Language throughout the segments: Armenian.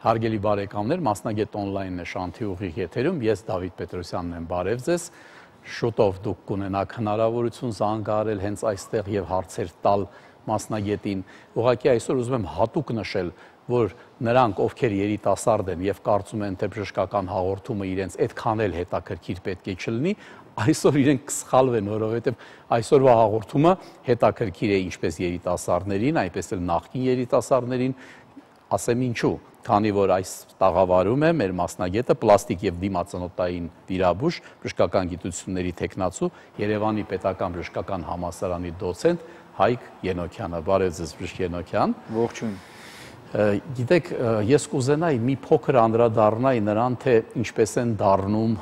Հարգելի բարեկամներ, մասնագետ on-line-ն է Շանթի ուղիղ եթերում, ես Դավիթ Պետրոսյանն եմ, բարև ձեզ, շուտով դուք կունենաք հնարավորություն զանգահարել հենց այստեղ եւ հարցեր տալ մասնագետին, ուղղակի այսօր ուզում եմ հատուկ նշել, որ նրանք, ովքեր երիտասարդ են եւ կարծում են, թե բժշկական հաղորդումը իրենց այդքան էլ հետաքրքիր պետք է չլինի, այսօր իրենք կսխալվեն, որովհետեւ այսօրվա հաղորդումը հետաքրքիր է ինչպես երիտասարդներին, այնպես էլ նախկին երիտասարդներին, ասեմ ինչու, քանի որ այս տաղավարում է մեր մասնագետը պլաստիկ եւ դիմացանոթային վիրաբույժ, բժշկական գիտությունների թեկնածու, Երևանի Պետական բժշկական համալսարանի դոցենտ Հայկ Ենոքյանը։ Բարև ձեզ, բժիշկ Ենոքյան։ Ողջույն։ Գիտեք, ես կուզենայի մի փոքր անդրադառնայի նրան, թե ինչպես են դառնում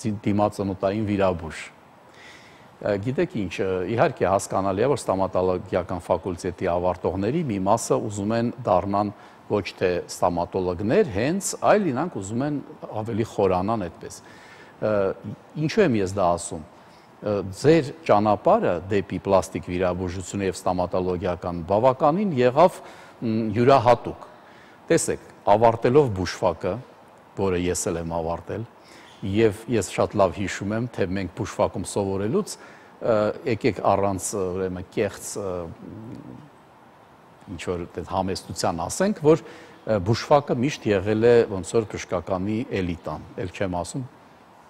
դիմացանոթային վիրաբույժ։ Գիտեք ինչ, իհարկե հասկանալի է, որ ստոմատոլոգիական ֆակուլտետի ավարտողների մի մասը ուզում են դառնան ոչ թե ստոմատոլոգներ, հենց, այլ իրանք ուզում են ավելի խորանան այդպես։ Ինչու եմ ես դա ասում։ Ձեր ճանապարհը դեպի պլաստիկ վիրաբուժություն եւ ստոմատոլոգիական բավականին եղավ յուրահատուկ։ Տեսեք, ավարտելով բուժֆակը, որը ես էլ եմ ավարտել, եւ ես շատ լավ հիշում եմ, թե մենք բուժֆակում սովորելուց եկեք առանց ուրեմն կեղծ ինչ որ համեստության ասենք, որ բուժֆակը միշտ եղել է ոնց որ բժշկականի էլիտան, ել չեմ ասում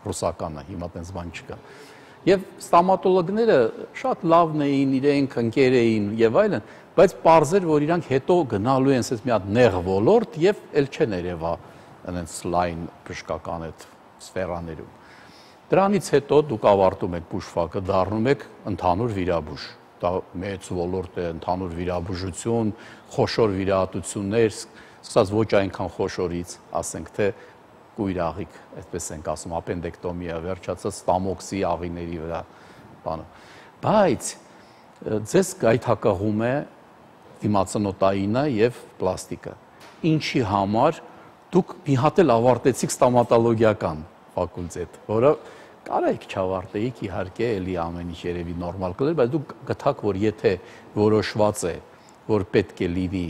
ռուսականը, հիմա տենց բան չկա։ Եվ ստոմատոլոգները շատ լավն էին, իրենք ընկեր էին եւ այլն, բայց պարզեր, որ իրանք հետո գնալու են ասես մի հատ նեղ ոլորտ եւ ել չեն երևա այնց լայն բժշկական այդ սֆերաներում։ Դրանից հետո դուք ավարտում եք բուժֆակը, դառնում եք ընդհանուր վիրաբույժ։ Դա մեծ ոլորտ է, ընդհանուր վիրաբուժություն, խոշոր վիրահատություններ, սկսած ոչ այնքան խոշորից, ասենք թե կույր աղիք, այդպես ենք ասում, ապենդեկտոմիա, վերջացած ստամոքսի աղիների վրա բանը։ Բայց ձեզ գայթակղում է դիմացանոթայինը եւ պլաստիկը։ Ինչի համար դուք մի հատ էլ ավարտեցիք ստոմատոլոգիական ֆակուլտետ, որը կարայիք չավարտեիք, իհարկե, էլի ամեն ինչ երևի նորմալ կլեր, բայց դուք գտաք, որ եթե որոշված է, որ պետք է լինի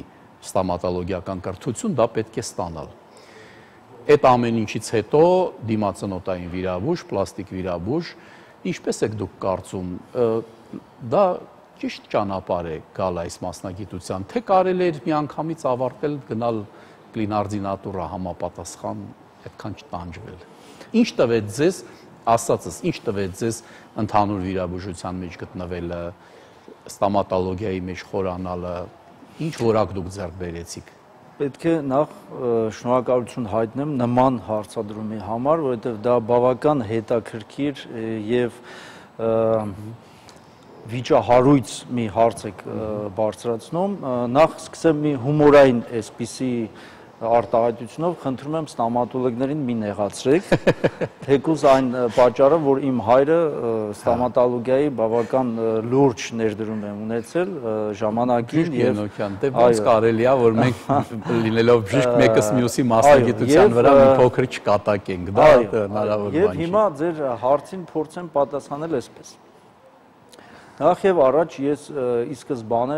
ստոմատոլոգիական կրթություն, դա պետք է ստանալ։ Այդ ամեն ինչից հետո դիմացանոթային վիրաբույժ, պլաստիկ վիրաբույժ, ինչպես եք դուք կարծում, դա ճիշտ ճանապարհ է գալ այս մասնագիտության, թե կարելի էր միանգամից ավարտել, գնալ կլինարդինատուրա համապատասխան, այդքան չտանջվել։ Ինչ տվեց ձեզ, ասածս, ինչ տվեց ձեզ ընդհանուր վիրաբուժության մեջ գտնվելը, ստոմատոլոգիայի մեջ խորանալը, ինչ որակ դուք ձեռք բերեցիք։ Պետք է նախ շնորհակալություն հայտնեմ նման հարցադրումի համար, որովհետև դա բավական հետաքրքիր եւ վիճահարույց մի հարց եք բարձրացնում։ Նախ սկսեմ մի հումորային այսպիսի արտահայտությունով, խնդրում եմ ստոմատոլոգներին մի նեղացրեք, թեկուզ այն պատճառը, որ իմ հայրը ստոմատոլոգիայի բավական լուրջ ներդրում է ունեցել ժամանակին եւ դե ոնց կարելի է, որ մենք լինելով բժիշկ մեկս մյուսի մասնագիտության վրա մի փոքր չկատակենք, դա հնարավոր բան չէ։ Եվ հիմա ձեր հարցին փորձեմ պատասխանել այսպես։ Նախ եւ առաջ ես ի սկզբանե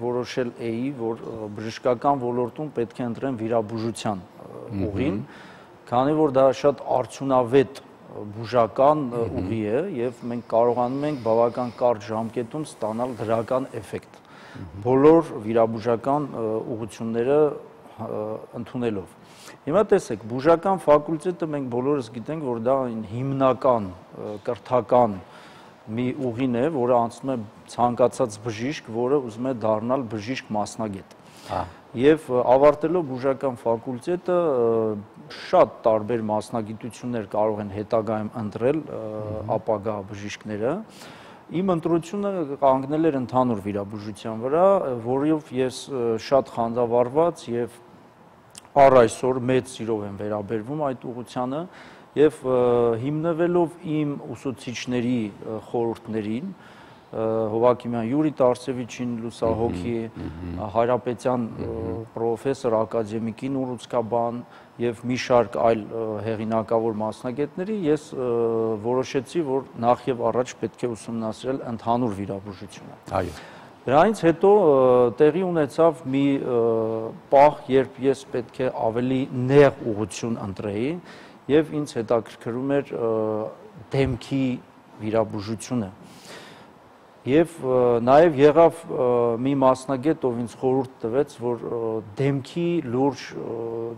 որոշել էի, որ բժշկական ոլորտում պետք է ընտրեմ վիրաբուժության ուղին, քանի որ դա շատ արդյունավետ բուժական ուղի է եւ մենք կարողանում ենք բավական կարճ ժամկետում ստանալ դրական էֆեկտ բոլոր վիրաբուժական ուղղությունները ընդունելով։ Հիմա տեսեք, բուժական ֆակուլտետը մենք բոլորս գիտենք, որ դա հիմնական կրթական մի ուղին է, որը անցնում է ցանկացած բժիշկ, որը ուզում է դառնալ բժիշկ մասնագետ։ Եվ ավարտելով բուժական ֆակուլտետը շատ տարբեր մասնագիտություններ կարող են հետագայում ընտրել ապագա բժիշկները։ Իմ ընտրությունը կանգնել էր ընդհանուր վիրաբուժության վրա, որով ես շատ խանդավառված եւ առ այսօր մեծ սիրով եմ վերաբերվում այդ ուղղությանը եւ հիմնվելով իմ ուսուցիչների խորհուրդներին, Հովակիմյան Յուրի Տարսևիչին, լուսահոգի, Հայրապետյան պրոֆեսոր ակադեմիկին Ուռուցկաբան եւ մի շարք այլ հեղինակավոր մասնագետների, ես որոշեցի, որ նախ եւ առաջ պետք է ուսումնասիրել ընդհանուր վիրաբուժությունը։ Այո։ Դրանից հետո տեղի ունեցավ մի պահ, երբ ես պետք է ավելի նեղ ուղղություն ընտրեի եւ ինձ հետաքրքրում էր դեմքի վիրաբուժությունը։ Եվ նաև եղավ մի մասնագետ, ով ինձ խորհուրդ տվեց, որ դեմքի լուրջ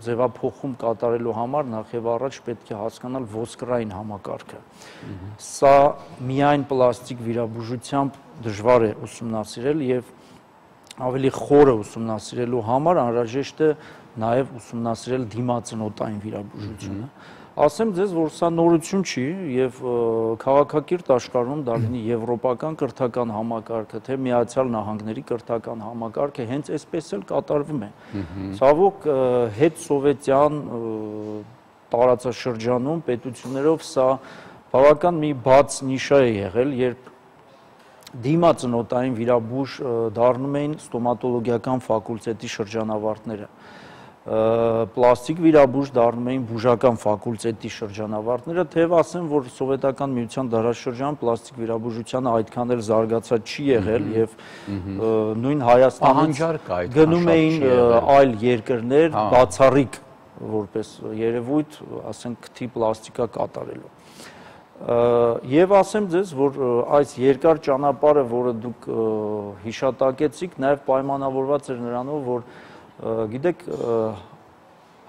ձևափոխում կատարելու համար նախ եւ առաջ պետք է հասկանալ ոսկրային համակարգը։ Սա միայն պլաստիկ վիրաբուժությամբ դժվար է ուսումնասիրել եւ ավելի խորը ուսումնասիրելու համար անհրաժեշտ է նաև ուսումնասիրել դիմածնոտային վիրաբուժությունը։ Ասեմ ձեզ, որ սա նորություն չի եւ քաղաքակիրթ աշխարհում դա լինի եվրոպական կրթական համակարգը, թե Միացյալ Նահանգների կրթական համակարգը հենց այսպես էլ կատարվում է։ Ցավոք հետ սովետյան տարածաշրջանում պետություններով սա բավական մի բաց նիշա է եղել, երբ դիմածնոտային վիրաբույժ դառնում էին ստոմատոլոգիական ֆակուլտետի շրջանավարտները, պլաստիկ վիրաբույժ դառնում էին բուժական ֆակուլտետի շրջանավարտները, թեև ասեմ, որ սովետական միության դարաշրջանում պլաստիկ վիրաբուժությանը այդքան էլ զարգացած չի եղել եւ նույն Հայաստանից գնում էին այլ երկրներ բացառիկ որպես երևույթ, ասենք քթի պլաստիկա կատարելու։ Եվ ասեմ ձեզ, որ այս երկար ճանապարհը, որը դուք հիշատակեցիք, նաև պայմանավորված էր նրանով, որ գիտեք,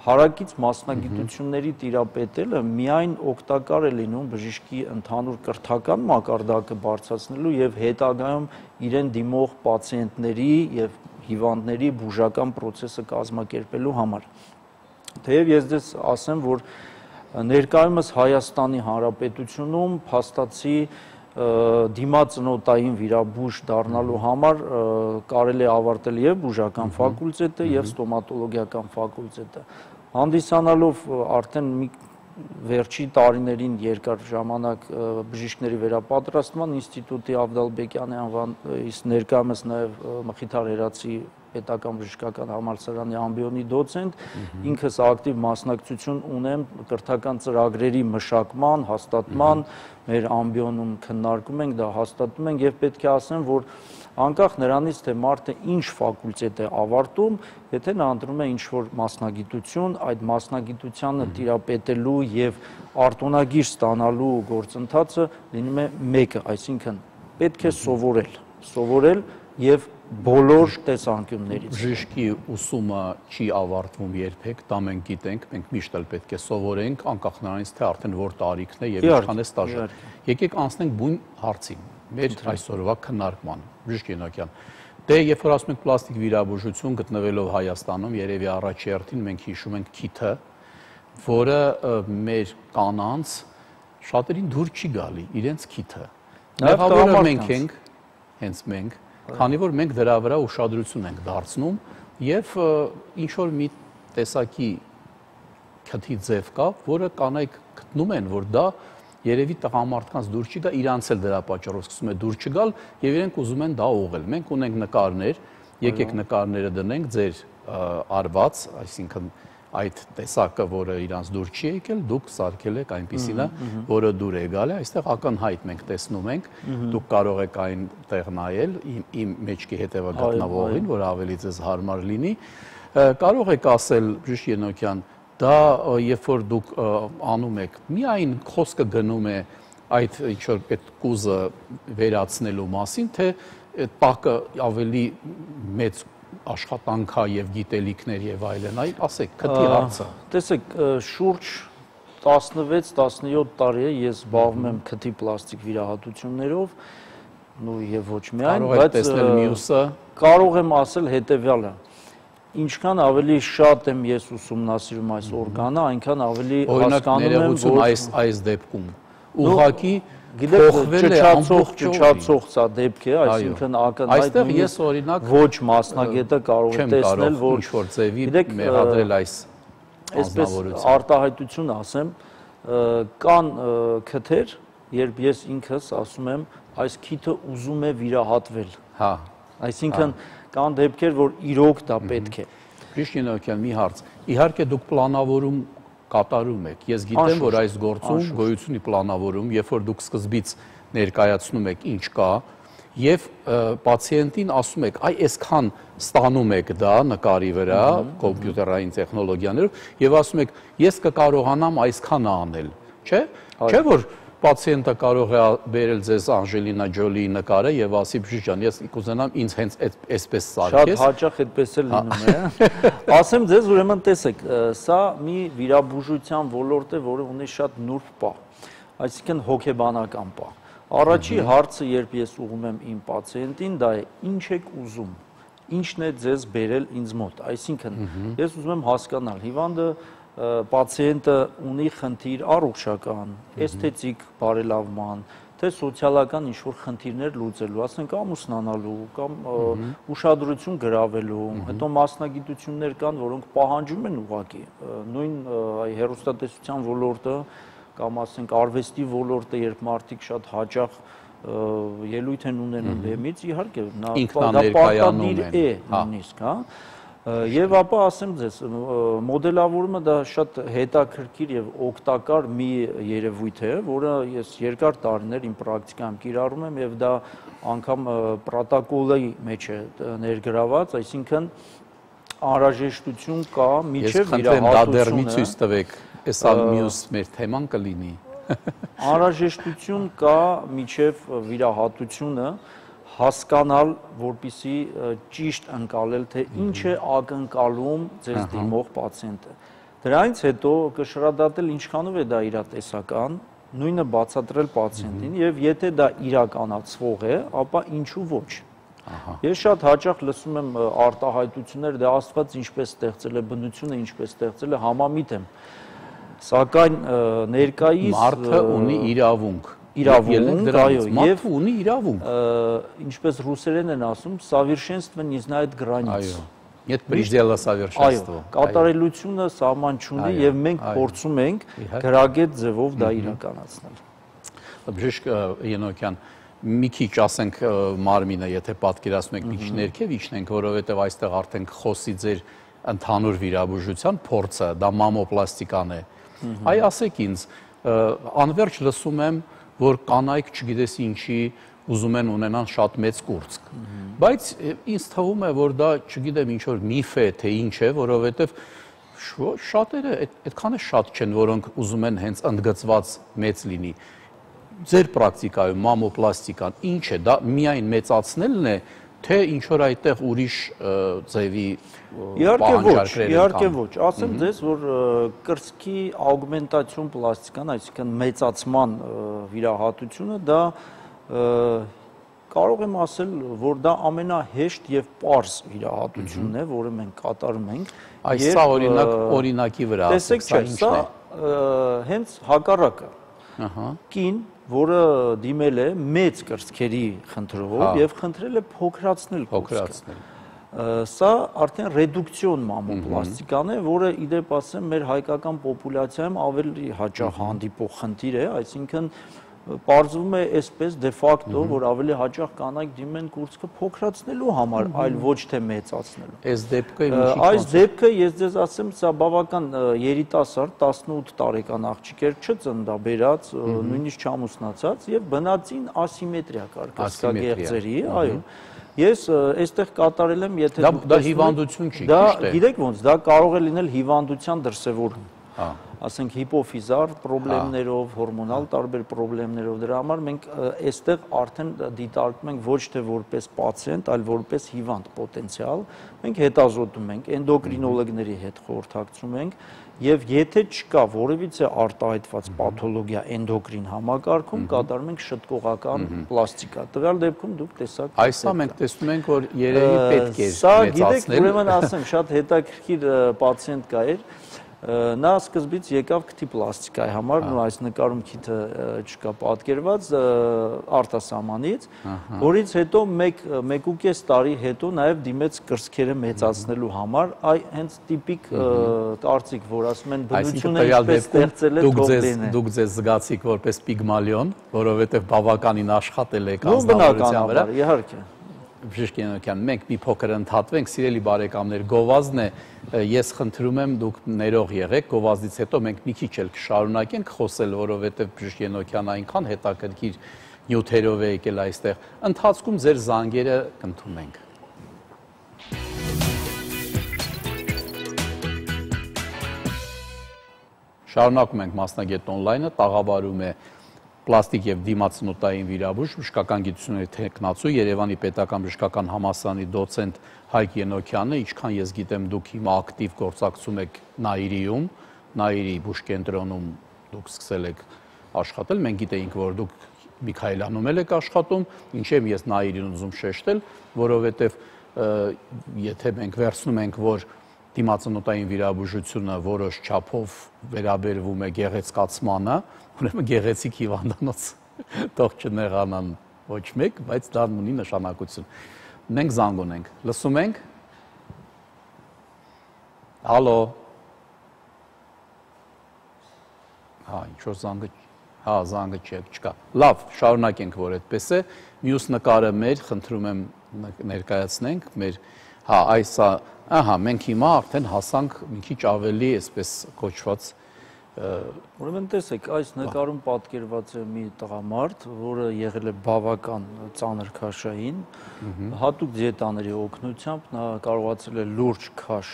հարակից մասնագիտությունների տիրապետելը միայն օգտակար է լինում բժշկի ընդհանուր կրթական մակարդակը բարձրացնելու եւ հետագայում իրեն դիմող պացիենտների եւ հիվանդների բուժական process-ը կազմակերպելու համար։ Թեև ես դες ասեմ, որ ներկայումս Հայաստանի Հանրապետությունում փաստացի դիմածնոտային վիրաբույժ դառնալու համար կարելի է ավարտել եւ բուժական ֆակուլտետը եւ ստոմատոլոգիական ֆակուլտետը։ Հանդիսանալով արդեն մի վերջի տարիներին երկար ժամանակ բժիշկների վերապատրաստման ինստիտուտի Ավդալբեկյանի անվան, իսկ ներկայումս նաեւ Մխիթար Հերացի պետական բժշկական համալսարանի ամբիոնի դոցենտ, ինքս ակտիվ մասնակցություն ունեմ կրթական ծրագրերի մշակման, հաստատման, մեր ամբիոնում քննարկում ենք, դա հաստատում ենք եւ պետք է ասեմ, որ անկախ նրանից, թե մարդը ինչ ֆակուլտետ է ավարտում, եթե նա ընտրում է ինչ-որ մասնագիտություն, այդ մասնագիտությանը տիրապետելու եւ արտոնագիր ստանալու գործընթացը լինում է մեկը, այսինքն պետք է սովորել եւ բոլոր տեսանկյուններից։ Բժշկի ուսումը չի ավարտվում երբեք, դա մենք գիտենք, մենք միշտ էլ պետք է սովորենք, անկախ նրանից, թե արդեն որ տարիքն է եւ ինչքան է ստաժը։ Եկեք անցնենք բուն հարցին, մեր այսօրվա քննարկման, բժիշկ Ենոկյան։ Դե երբ որ ասում ենք պլաստիկ վիրաբուժություն գտնվելով Հայաստանում, երևի առաջերտին մենք հիշում ենք քիթը, որը մեր կանանց շատերին դուր չի գալի, իրենց քիթը։ Մեղավորը մենք ենք, հենց մենք, քանի որ մենք դրա վրա ուշադրություն ենք դարձնում եւ ինչ որ մի տեսակի քթի ձև կա, որը կանայք գտնում են, որ դա երևի տղամարդկանց դուր չի գա, իրանց էլ դրա պատճառով սկսում է դուր չգալ եւ իրենք ուզում են դա ուղղել։ Մենք ունենք նկարներ, եկեք նկարները դնենք ձեր արված, այսինքն այդ տեսակը, որը իրանց դուր չի եկել, դուք սարքել եք այնպիսինը, որը դուր է գալի, այստեղ ակնհայտ մենք տեսնում ենք, դուք կարող եք այնտեղ նայել իմ մեջքի հետևը գտնվողին, որ ավելի ձեզ հարմար լինի, կարող եք ասել, բժիշկ Ենոկյան, դա երբ որ դուք անում եք, միայն խոսքը գնում է այդ ինչ-որ այդ կուզը վերացնելու մասին, թե այդ պակը ավելի մեծ աշխատանքա եւ գիտելիքներ եւ այլն, ասեք, քթի հարցը։ Տեսեք, շուրջ 16-17 տարի է ես զբաղվում եմ քթի պլաստիկ վիրահատություններով, նու եւ ոչ միայն, բայց կարող եմ ասել հետեւյալը. ինչքան ավելի շատ եմ ես ուսումնասիրում այս օրգանը, այնքան ավելի հասկանում եմ, որ այս դեպքում ուղղակի ճճացող սա դեպք է, այսինքն ակնհայտ ոչ մասնագետը կարող է տեսնել, որ ինչ-որ ձևի մեղադրել այս անձնավորությունը։ Արտահայտություն ասեմ, կան քթեր, երբ ես ինքս ասում եմ, այս քիթը ուզում է վիրահատվել։ Այսինքն կան դեպքեր, որ իրոք դա պետք է։ Բժիշկ Ենոկյան, մի հարց։ Իհարկե դուք պլանավորում կատարում եք։ Ես գիտեմ, որ այս գործում գոյություն ունի պլանավորում, երբ որ դուք սկզբից ներկայացնում եք ինչ կա, եւ պացիենտին ասում եք, այ այսքան ստանում եք դա նկարի վրա կոմպյուտերային տեխնոլոգիաներով եւ ասում եք, ես կկարողանամ այսքանը անել, չէ՞։ Չէ՞ որ պացիենտը կարող է բերել ձեզ Անժելինա Ջոլիի նկարը եւ ասի բժիշկ ջան, ես կուզենամ ինձ հենց այսպես սարքես։ Շատ հաճախ այդպես է լինում է։ Ասեմ ձեզ, ուրեմն տեսեք, սա մի վիրաբուժության ոլորտ է, որը ունի շատ նուրբ պահ, այսինքն հոգեբանական պահ։ Առաջի հարցը, երբ ես ուղղում եմ իմ պացիենտին, դա է ինչ եք ուզում, ինչն է ձեզ բերել ինձ մոտ, այսինքն ես ուզում եմ հասկանալ, հիվանդը պացիենտը ունի խնդիր առողջական, էսթետիկ բարելավման, թե սոցիալական ինչ-որ խնդիրներ լուծելու, ասենք ամուսնանալու կամ ուշադրություն գրավելու, հետո մասնագիտություններ կան, որոնք պահանջում են ուղղակի, նույն հեռուստատեսության ոլորտը կամ ասենք արվեստի ոլորտը, երբ մարդիկ շատ հաճախ ելույթ են ունենում բեմից, իհարկե դա պարտադիր է նույնիսկ, հա։ Եվ ապա ասեմ ձեզ, մոդելավորումը դա շատ հետաքրքիր եւ օգտակար մի երևույթ է, որը ես երկար տարիներ իմ պրակտիկայում կիրառում եմ եւ դա անգամ պրոտոկոլի մեջ է ներգրաված, այսինքն անհրաժեշտություն կա միջև վիրահատությունը։ Ցույց տվեք, այսա մյուս մեր թեման կլինի։ Անհրաժեշտություն կա միջև վիրահատությունը հասկանալ, որպեսզի ճիշտ ընկալել, թե ինչ է ակնկալում ձեզ դիմող պացիենտը։ Դրանից հետո կշռադատել ինչքանով է դա իրատեսական, նույնը բացատրել պացիենտին եւ եթե դա իրականացվող է, ապա ինչու ոչ։ Ես շատ հաճախ լսում եմ արտահայտություններ, դե Աստված ինչպես ստեղծել է բնությունը, ինչպես ստեղծել է, համամիտ եմ։ Սակայն ներկայիս մարդը ունի իրավունք, այո, եւ ունի իրավունք, ինչպես ռուսերեն են ասում, совершенство не знает границ։ Այո, нет предела совершенства։ Այո, կատարելությունը սահման չունի եւ մենք փորձում ենք գրագետ ձևով դա իրականացնել։ Բժիշկ Ենոքյան, մի քիչ ասենք մարմինը, եթե պատկերացնում եք, մի քիչ ներքև իջնենք, որովհետեւ այստեղ արդեն խոսի ձեր ընդհանուր վիրաբուժության փորձը, դա մամոպլաստիկան է։ Այ ասեք ինձ, անverջ լսում եմ, որ կանայք չգիտես ինչի ուզում են ունենան շատ մեծ կուրծք։ Բայց ինձ թվում է, որ դա, չգիտեմ, ինչ որ միֆ է, թե ինչ է, որովհետև շատերը այդքան է շատ չեն, որոնք ուզում են հենց ընդգծված մեծ լինի։ Ձեր պրակտիկայում մամոպլաստիկան ինչ է, դա միայն մեծացնելն է, թե ինչ որ այդտեղ ուրիշ ձևի պահանջարկներ են։ Իհարկե ոչ, ասեմ ձեզ, որ կրծքի աուգմենտացիոն պլաստիկան, այսինքն մեծացման վիրահատությունը, դա կարող եմ ասել, որ դա ամենահեշտ եւ պարզ վիրահատությունն է, որը մենք կատարում ենք։ Այս սա օրինակի վրա, տեսեք, սա հենց հակառակը։ Կին, որը դիմել է մեծ կրծքերի խնդրով եւ խնդրել է փոքրացնել կուրծքը։ Սա արդեն ռեդուկցիոն մամոպլաստիկան է, որը իդեպ ասեմ մեր հայկական պոպուլյացիայում ավելի հաճախ հանդիպող խնդիր է, այսինքն պարզվում է այսպես դե ֆակտո, որ ավելի հաճախ կանայք դիմում են կուրծքը փոքրացնելու համար, այլ ոչ թե մեծացնելու։ Այս դեպքը Այս դեպքը ես ձեզ ասեմ, սա բավական երիտասարդ 18 տարեկան աղջիկ էր, չծնդաբերած, նույնիսկ չամուսնացած եւ բնածին ասիմետրիա կար կրծքագեղձերի, այո։ Ես այստեղ կատարել եմ, եթե դա հիվանդություն չի, ճիշտ է։ Դա գիտեք ոնց, դա կարող է լինել հիվանդության դրսևորում։ Ասենք հիպոֆիզար պրոբլեմներով, հորմոնալ տարբեր պրոբլեմներով, դրա համար մենք այստեղ արդեն դիտարկում ենք ոչ թե որպես պացիենտ, այլ որպես հիվանդ պոտենցիալ, մենք հետազոտում ենք, էնդոկրինոլոգների հետ խորհրդակցում ենք եւ եթե չկա որևիցե արտահայտված պաթոլոգիա էնդոկրին համակարգում, կատարում ենք շտկողական պլաստիկա։ Տվյալ դեպքում դուք տեսաք։ Այսա մենք տեսնում ենք, որ երևի պետք է մեծացնել։ Սա գիտեք, ուրեմն ասեմ, շատ հետաքրքիր պացիենտ կա էր։ Նա սկզբից եկավ քթի պլաստիկայի համար, այս նկարում քիթը չկա պատկերված արտասահմանից, որից հետո 1.5 տարի հետո նաև դիմեց կրծքերը մեծացնելու համար, այ հենց տիպիկ կարծիք, որ ասում են բնությունը ինչպես ստեղծել է թողնեն։ Դուք ձեզ զգացիք որպես Պիգմալիոն, որովհետև բավականին աշխատել եք անձնավորության վրա։ Իհարկե։ Բժիշկ Ենոքյան, մենք մի փոքր ընդհատվենք, սիրելի բարեկամներ, գովազդն է, ես խնդրում եմ դուք ներող եղեք, գովազդից հետո մենք մի քիչ էլ կշարունակենք խոսել, որովհետև բժիշկ Ենոքյանը այնքան հետաքրքիր նյութերով է եկել այստեղ։ Ընթացքում ձեր զանգերը կընդունենք։ Շարունակում ենք մասնագետ on-line-ը, տաղավարում է պլաստիկ եւ դիմացնոտային վիրաբույժ, բժշկական գիտությունների թեկնածու, Երևանի Պետական բժշկական համալսարանի դոցենտ Հայկ Ենոքյանը, ինչքան ես գիտեմ, դուք հիմա ակտիվ գործակցում եք Նաիրիում, Նաիրի բուժկենտրոնում դուք սկսել եք աշխատել, մենք գիտեինք, որ դուք Միքայելանում եք աշխատում, ինչեւ ես Նաիրին ուզում շեշտել, որովհետեւ եթե մենք վերցնում ենք, որ դիմացնոտային վիրաբուժությունը որոշ չափով վերաբերվում է գեղեցկացմանը, ուրեմն գեղեցիկ հիվանդանոց թող չնեղանան ոչ մեկ, բայց դա ունի նշանակություն։ Մենք զանգ ունենք, լսում ենք։ Հալո։ Հա, ինչ-որ զանգը, հա, զանգը չկա։ Լավ, շարունակենք, որ այդպես է։ Մյուս նկարը մեր, խնդրում եմ ներկայացնենք, մեր, հա, այս է, ահա, մենք հիմա արդեն հասանք մի քիչ ավելի, այսպես կոչված Ուրեմն տեսեք, այս նկարում պատկերված է մի տղամարդ, որը եղել է բավական ծանր քաշային, հատուկ դիետաների օգնությամբ նա կարողացել է լուրջ քաշ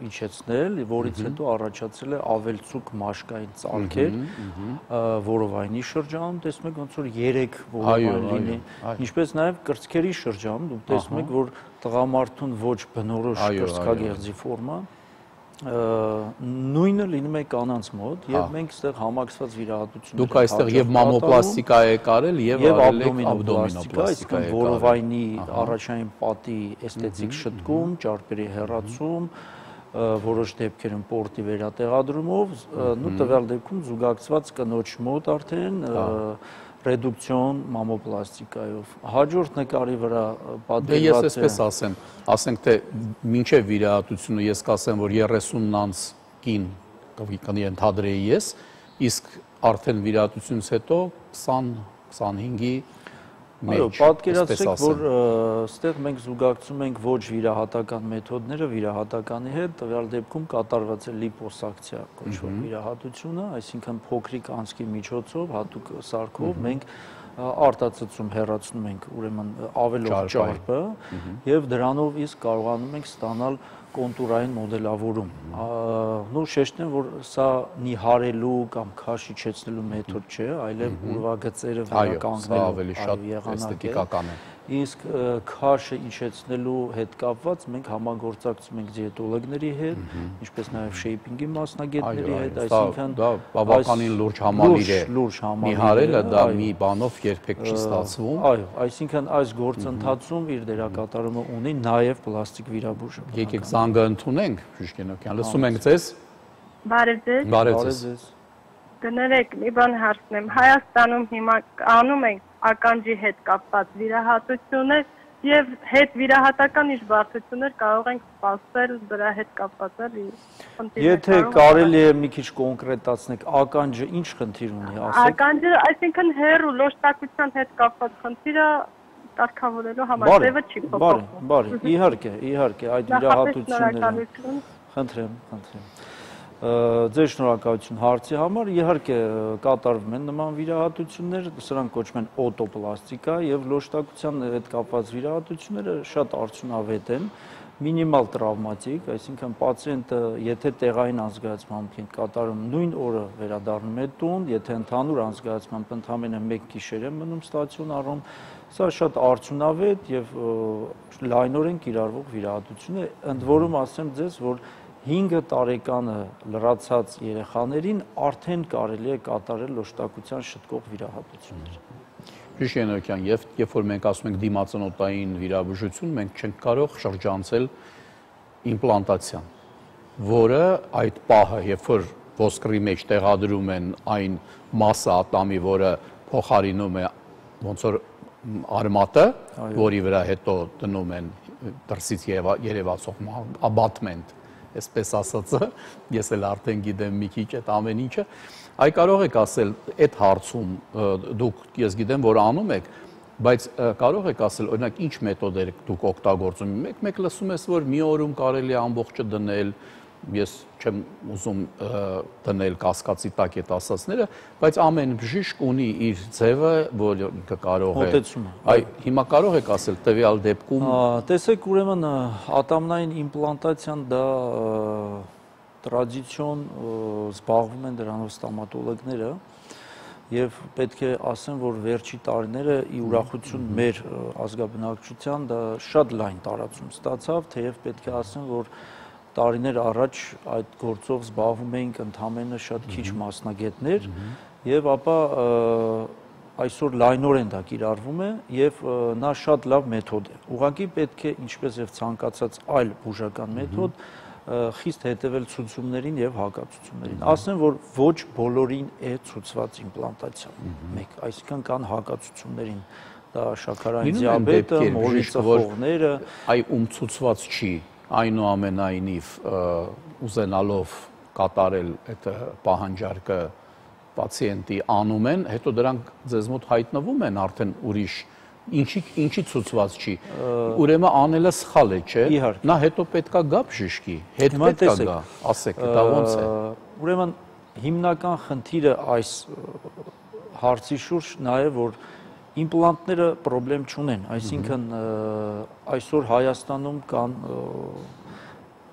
իջեցնել, որից հետո առաջացել է ավելցուկ մաշկային ծալքեր, որովայնի շրջանում տեսնում եք ոնց որ 3 որովայն լինի, ինչպես նաև կրծքերի շրջանում դուք տեսնում եք, որ տղամարդուն ոչ բնորոշ կրծքագեղձի ֆորմա նույնը լինում է կանանց մոտ եւ մենք այստեղ համակցված վիրահատություններ դուք այստեղ եւ մամոպլաստիկա եք արել եւ աբդոմինոպլաստիկա, այսինքն որովայնի առաջային պատի էսթետիկ շտկում, ճարպերի հեռացում, որոշ դեպքերում պորտի վերատեղադրումով, նու տվյալ դեպքում զուգակցված կնոջ մոտ արդեն ռեդուկցիոն մամոպլաստիկայով։ Հաջորդ նկարի վրա պատկերված է։ Ես այսպես ասեմ, ասենք թե մինչև վիրահատությունը ես կասեմ, որ 30 անց կին կընդհանրեի ես, իսկ արդեն վիրահատությունից հետո 20-25-ի մեջ։ Պատկերացրեք, որ այստեղ մենք զուգակցում ենք ոչ վիրահատական մեթոդները վիրահատականի հետ, տվյալ դեպքում կատարված է լիպոսակցիա կոչվող վիրահատությունը, այսինքն փոքրիկ անցքի միջոցով, հատուկ սարքով մենք արտածծում հեռացնում ենք ուրեմն ավելորդ ճարպը եւ դրանով իսկ կարողանում ենք ստանալ կոնտուրային մոդելավորում։ Նու շեշտեմ, որ սա նիհարելու կամ քաշ իջեցնելու մեթոդ չէ, այլև ուրվագծերը վերականգնելու ավելի շատ էսթետիկական է։ Իսկ քաշը իջեցնելու հետ կապված մենք համագործակցում ենք դիետոլոգների հետ, ինչպես նաև շեյփինգի մասնագետների հետ, այսինքն դա բավականին լուրջ համալիր է։ Նիհարելը դա մի բանով երբեք չի ստացվում։ Այո, այսինքն այս գործընթացում իր դերակատարումը ունի նաև պլաստիկ վիրաբույժը։ Եկեք զանգը ընդունենք, բժիշկ Ենոքյան, լսում ենք ձեզ։ Բարև ձեզ։ Բարև ձեզ։ Կներեք, մի բան հարցնեմ։ Հայաստանում հիմա անում ենք ականջի հետ կապված վիրահատություններ եւ հետ վիրահատական ինչ բարդություններ կարող ենք սպասել դրա հետ կապված էլի։ Եթե կարելի է մի քիչ կոնկրետացնեք, ականջը ինչ խնդիր ունի, ասեք։ Ականջը, այսինքն հեռու լոշտակության հետ կապված խնդիրը կարգավորելու համար ձևը չի փոխվում։ Բարի, իհարկե, այդ վիրահատությունները։ Խնդրեմ։ Ձեր շնորհակալություն հարցի համար, իհարկե կատարվում են նման վիրահատություններ, սրանք կոչվում են օտոպլաստիկա եւ լոշտակության հետ կապված վիրահատությունները շատ արդյունավետ են, մինիմալ տրավմատիկ, այսինքն պացիենտը եթե տեղային անզգայացմամբ են կատարում նույն օրը վերադառնում է տուն, եթե ընդհանուր անզգայացմամբ ընդամենը 1 գիշեր է մնում ստացիոնարում, սա շատ արդյունավետ եւ լայնորեն կիրառվող վիրահատություն է, ընդ որում ասեմ ձեզ, որ 5 տարեկանը լրացած երեխաներին արդեն կարելի է կատարել լոշտակության շտկող վիրահատություններ։ Բժիշկ Ենոքյան, երբ որ մենք ասում ենք դիմացնոտային վիրաբուժություն, մենք չենք կարող շրջանցել իմպլանտացիան, որը այդ պահը, երբ որ ոսկրի մեջ տեղադրում են այն մասը ատամի, որը փոխարինում է ոնց որ արմատը, որի վրա հետո դնում են դրսից երևացող աբատմենտ, այսպես ասածը, ես էլ արդեն գիտեմ մի քիչ այդ ամեն ինչը, այ կարող եք ասել այդ հարցում դուք ես գիտեմ որ անում եք, բայց կարող եք ասել օրինակ ինչ մեթոդեր դուք օգտագործում եք, մեկ լսում ես որ մի օրում կարելի է ամբողջը դնել, ես չեմ ուզում դնել կասկածի տակ այդ ասածները, բայց ամեն բժիշկ ունի իր ձևը, որ ինքը կարող է։ Այ հիմա կարող եք ասել տվյալ դեպքում։ Տեսեք, ուրեմն ատամնային իմպլանտացիան դա տրադիցիոն զբաղվում են դրանով ստոմատոլոգները եւ պետք է ասեմ, որ վերջի տարիները ի ուրախություն մեր ազգաբնակչության դա շատ լայն տարածում ստացավ, թեև պետք է ասեմ, որ տարիներ առաջ այդ գործով զբաղվում էինք ընդհանրապես շատ քիչ մասնագետներ եւ ապա այսօր լայնորեն դա կիրառվում է եւ նա շատ լավ մեթոդ է։ Ուղղակի պետք է ինչպես եւ ցանկացած այլ բուժական մեթոդ խիստ հետևել ցուցումներին եւ հակացուցումներին։ Ասեմ, որ ոչ բոլորին է ցուցված իմպլանտացիան։ Մեկ, այսինքն կան հակացուցումներին, դա շաքարային դիաբետը, մորի ծխողները, այ ցուցված չի, այնուամենայնիվ ուզենալով կատարել այդ պահանջարկը պացիենտի անում են, հետո դրանք ձեզ մոտ հայտնվում են արդեն ուրիշ ինչի ցուցված չի, ուրեմն անելը սխալ է, չէ՞։ Նա հետո պետքա գա բժշկի, հետ պետքա գա, ասեք, դա ոնց է։ Ուրեմն հիմնական խնդիրը այս հարցի շուրջ նա է, որ իմպլանտները խնդրեմ չունեն, այսինքն այսօր Հայաստանում կան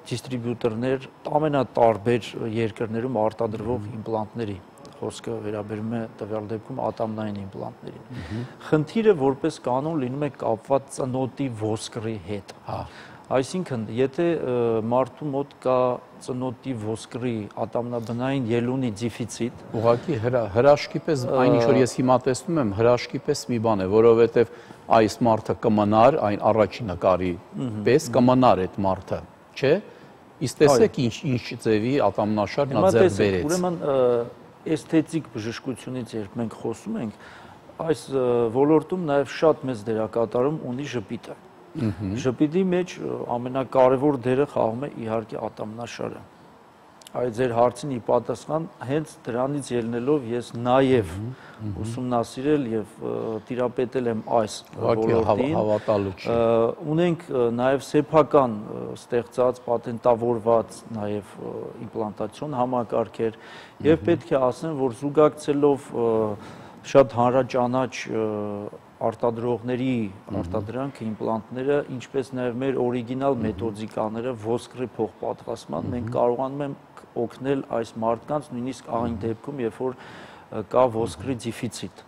դիստրիբյուտորներ ամենատարբեր երկրներում արտադրվող իմպլանտների, խոսքը վերաբերում է տվյալ դեպքում ատամնային իմպլանտներին։ Խնդիրը որպես կանոն լինում է կապված ծնոտի ոսկրի հետ։ Այսինքն, եթե մարդու մոտ կա ծնոտի ոսկրի ատամնաբնային ելունի դեֆիցիտ, ուղղակի հրաշքի պես այն ինչ որ ես հիմա տեսնում եմ, հրաշքի պես մի բան է, որովհետև այս մարդը կմնար, այն առաջին նկարի պես կմնար այդ մարդը, չէ՞։ Իսկ տեսեք ինչ ձևի ատամնաշար նա ձեռք բերեց։ Ուրեմն էսթետիկ բժշկությունից երբ մենք խոսում ենք, այս ոլորտում նաև շատ մեծ դերակատարում ունի ժպիտը։ Ժպիտի մեջ ամենակարևոր դերը խաղում է իհարկե ատամնաշարը։ Այդ ձեր հարցին ի պատասխան հենց դրանից ելնելով ես նաև ուսումնասիրել եւ տիրապետել եմ այս ոլորտին։ Ունենք նաև սեփական ստեղծած պատենտավորված նաև իմպլանտացիոն համակարգեր եւ պետք է ասեմ, որ զուգակցելով շատ հանրաճանաչ արտադրողների արտադրանքը, իմպլանտները, ինչպես նաև մեր օրիգինալ մեթոդիկաները ոսկրի փոխպատվաստման, մենք կարողանում ենք օգնել այս մարդկանց նույնիսկ այն դեպքում, երբ որ կա ոսկրի դեֆիցիտ։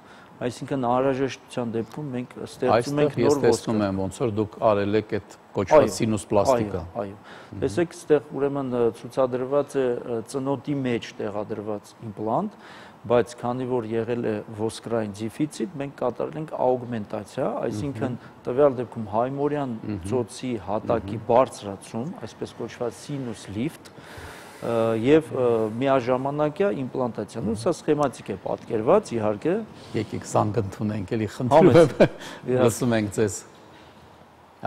Այսինքն անհրաժեշտության դեպքում մենք ստեղծում ենք նոր ոսկր։ Ես տեսնում եմ ոնց որ դուք արել եք այդ կոչված սինուսպլաստիկա։ Այո։ Տեսեք, այստեղ ուրեմն ցուցադրված է ծնոտի մեջ տեղադրված իմպլանտ, բայց քանի որ եղել է ոսկրային դեֆիցիտ, մենք կատարել ենք աուգմենտացիա, այսինքն տվյալ դեպքում հայմորյան ծոցի հատակի բարձրացում, այսպես կոչված սինուս լիֆտ, եւ միաժամանակյա իմպլանտացիա։ Ու սա սխեմատիկ է պատկերված, իհարկե։ Եկեք զանգ ընդունենք, էլի խնդրում եմ։ Լսում ենք ձեզ։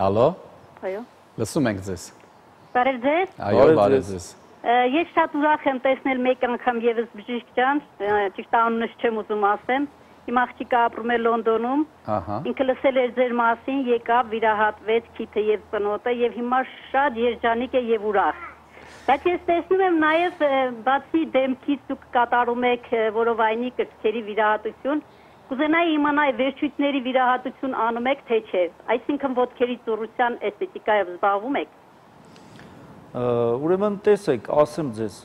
Ալո։ Այո։ Լսում ենք ձեզ։ Բարև ձեզ։ Այո, բարև ձեզ։ Ես շատ ուրախ եմ տեսնել մեկ անգամ եւս բժիշկ ջան, ճիշտ անունս չեմ ուզում ասեմ։ Իմ աղջիկը ապրում է Լոնդոնում։ Ինքը լսել էր ձեր մասին, եկավ, վիրահատվեց քիթը եւ ծնոտը եւ հիմա շատ երջանիկ է եւ ուրախ։ Բայց ես տեսնում եմ նաեւ բացի դեմքից դուք կատարում եք որովայնի կրծքերի վիրահատություն, կուզենայի իմանալ վերջույթների վիրահատություն անում եք թե չէ։ Այսինքն ոտքերի ծուռության էսթետիկայով զբաղվում եք։ Ուրեմն տեսեք, ասեմ ձեզ,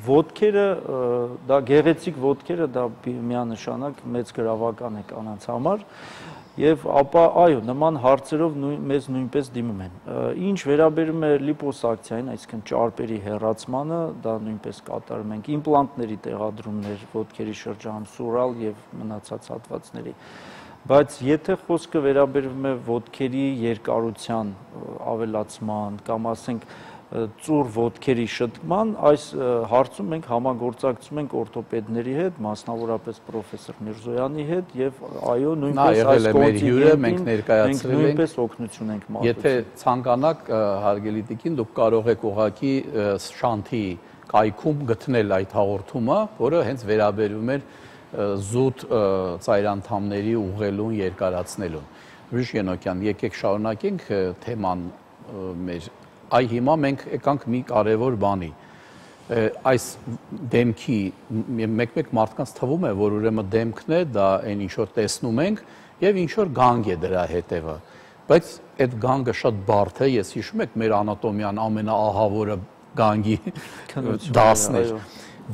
ոտքերը, դա գեղեցիկ ոտքերը, դա միանշանակ մեծ գրավական է կանանց համար եւ ապա այո, նման հարցերով մեզ նույնպես դիմում են։ Ինչ վերաբերում է լիպոսակցիային, այսինքն ճարպերի հեռացմանը, դա նույնպես կատարում ենք, իմպլանտների տեղադրումներ ոտքերի շրջանում, սուրալ եւ մնացած հատվածների։ Բայց եթե խոսքը վերաբերվում է ոտքերի երկարության ավելացման կամ ասենք ծուռ ոտքերի շտկման, այս հարցում մենք համագործակցում ենք օրթոպեդների հետ, մասնավորապես պրոֆեսոր Միրզոյանի հետ եւ այո, նույնպես այս կոնտինգենտը մենք ներկայացրել ենք, նույնպես օգնություն ենք մատուցում։ Եթե ցանկանաք, հարգելի տիկին, դուք կարող եք ուղղակի շանթի կայքում գտնել այդ հաղորդումը, որը հենց վերաբերում էր զուտ ծայրանդամների ուղղելուն, երկարացնելուն։ Բժիշկ Ենոկյան, եկեք շարունակենք թեման մեր այ հիմա մենք եկանք մի կարևոր բանի։ Այս դեմքի մեկ-մեկ մարդկանց թվում է, որ ուրեմն դեմքն է, դա այն ինչ որ տեսնում ենք եւ ինչ որ գանգ է դրա հետևը։ Բայց այդ գանգը շատ բարդ է, ես հիշում եք մեր անատոմիան ամենաահավորը գանգի դասն էր,